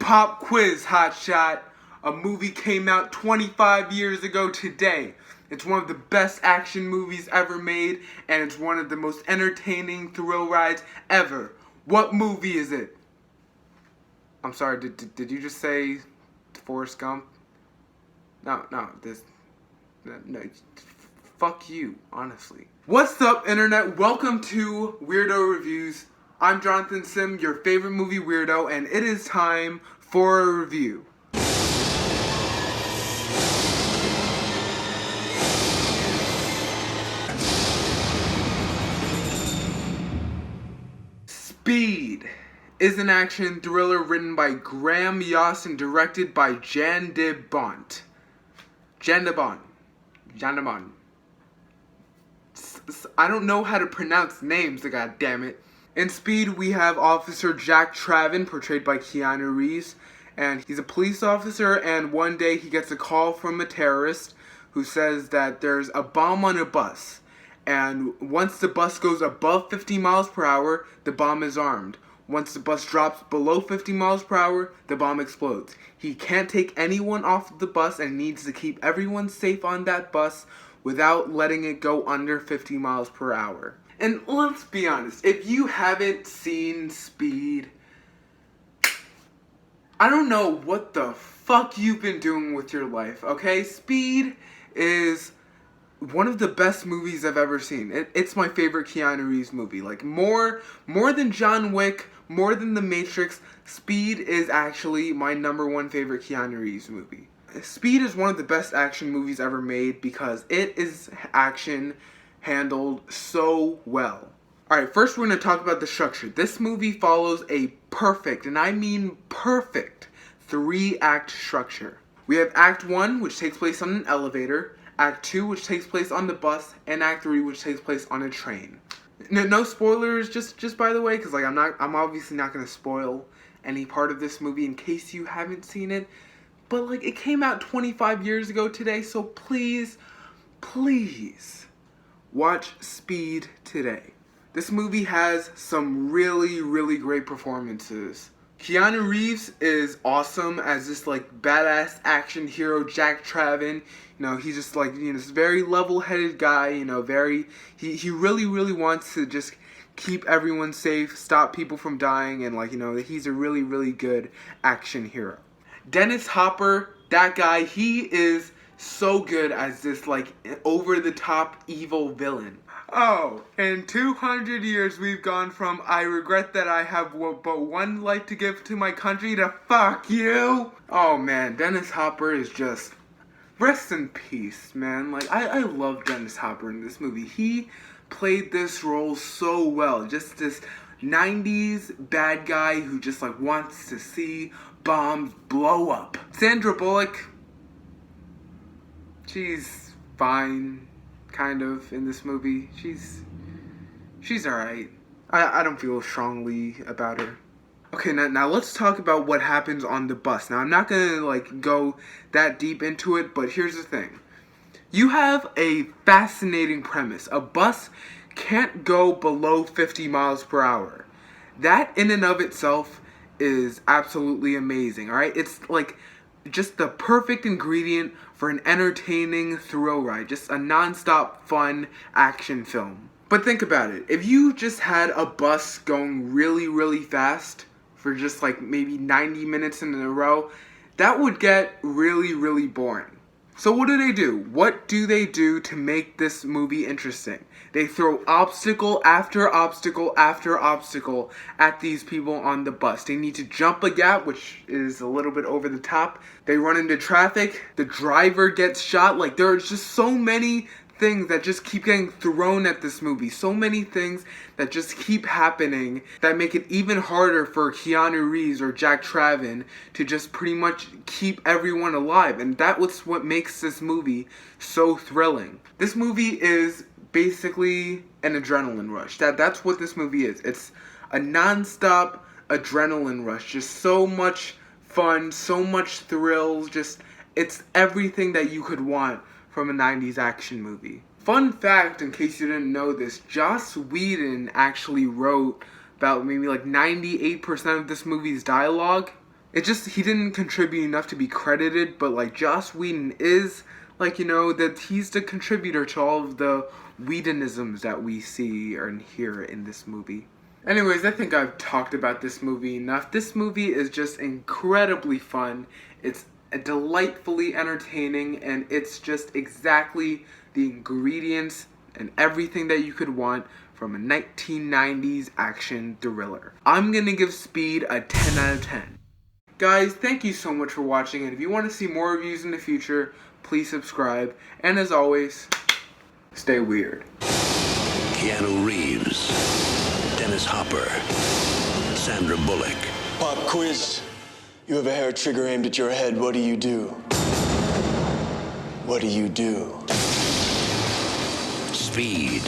Pop quiz, hotshot. A movie came out 25 years ago today. It's one of the best action movies ever made, and it's one of the most entertaining thrill rides ever. What movie is it? I'm sorry, did you just say Forrest Gump? No, fuck you, honestly. What's up, internet? Welcome to Weirdo Reviews. I'm Jonathan Sim, your favorite movie weirdo, and it is time for a review. Speed is an action thriller written by Graham Yost and directed by Jan de Bont. I don't know how to pronounce names, god damn it. In Speed, we have Officer Jack Traven, portrayed by Keanu Reeves, and he's a police officer, and one day he gets a call from a terrorist who says that there's a bomb on a bus, and once the bus goes above 50 miles per hour, the bomb is armed. Once the bus drops below 50 miles per hour, the bomb explodes. He can't take anyone off the bus and needs to keep everyone safe on that bus without letting it go under 50 miles per hour. And let's be honest, if you haven't seen Speed, I don't know what the fuck you've been doing with your life, okay? Speed is one of the best movies I've ever seen. It's my favorite Keanu Reeves movie. Like, more than John Wick, more than The Matrix, Speed is actually my number one favorite Keanu Reeves movie. Speed is one of the best action movies ever made because it is action handled so well. Alright, first we're going to talk about the structure. This movie follows a perfect, and I mean perfect, 3-act structure. We have Act 1, which takes place on an elevator, Act 2, which takes place on the bus, and Act 3, which takes place on a train. No spoilers, just by the way, because like I'm obviously not going to spoil any part of this movie in case you haven't seen it. But like, it came out 25 years ago today, so please watch Speed today. This movie has some really great performances. Keanu Reeves is awesome as this like badass action hero, Jack Traven. You know, he's just like, this very level-headed guy, he really wants to just keep everyone safe, stop people from dying, and like, he's a really good action hero. Dennis Hopper, that guy, he is so good as this like over-the-top evil villain. Oh, in 200 years we've gone from I regret that I have but one life to give to my country to fuck you. Oh man, Dennis Hopper is just, rest in peace, man. Like, I love Dennis Hopper in this movie. He played this role so well. Just this 90s bad guy who just like wants to see bombs blow up. Sandra Bullock, she's fine, kind of, in this movie. She's alright. I don't feel strongly about her. Okay, now let's talk about what happens on the bus. Now, I'm not gonna like go that deep into it, but here's the thing. You have a fascinating premise. A bus can't go below 50 miles per hour. That in and of itself is absolutely amazing, alright? It's like just the perfect ingredient for an entertaining thrill ride. Just a non-stop fun action film. But think about it. If you just had a bus going really fast for just like maybe 90 minutes in a row, that would get really boring. So what do? What do they do to make this movie interesting? They throw obstacle after obstacle after obstacle at these people on the bus. They need to jump a gap, which is a little bit over the top. They run into traffic. The driver gets shot. Like, there are just so many things that just keep getting thrown at this movie. So many things that just keep happening that make it even harder for Keanu Reeves or Jack Traven to just pretty much keep everyone alive. And that was what makes this movie so thrilling. This movie is basically an adrenaline rush. That's what this movie is. It's a non-stop adrenaline rush. Just so much fun, so much thrills. Just, it's everything that you could want from a 90s action movie. Fun fact, in case you didn't know this, Joss Whedon actually wrote about maybe like 98% of this movie's dialogue. he didn't contribute enough to be credited, but like Joss Whedon is, like, you know, that he's the contributor to all of the Whedonisms that we see and hear in this movie. Anyways, I think I've talked about this movie enough. This movie is just incredibly fun. It's delightfully entertaining, and it's just exactly the ingredients and everything that you could want from a 1990s action thriller. I'm gonna give Speed a 10 out of 10. Guys, thank you so much for watching, and if you want to see more reviews in the future, please subscribe. And as always, stay weird. Keanu Reeves, Dennis Hopper, Sandra Bullock. Pop quiz. You have a hair trigger aimed at your head. What do you do? What do you do? Speed.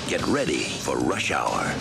Get ready for rush hour.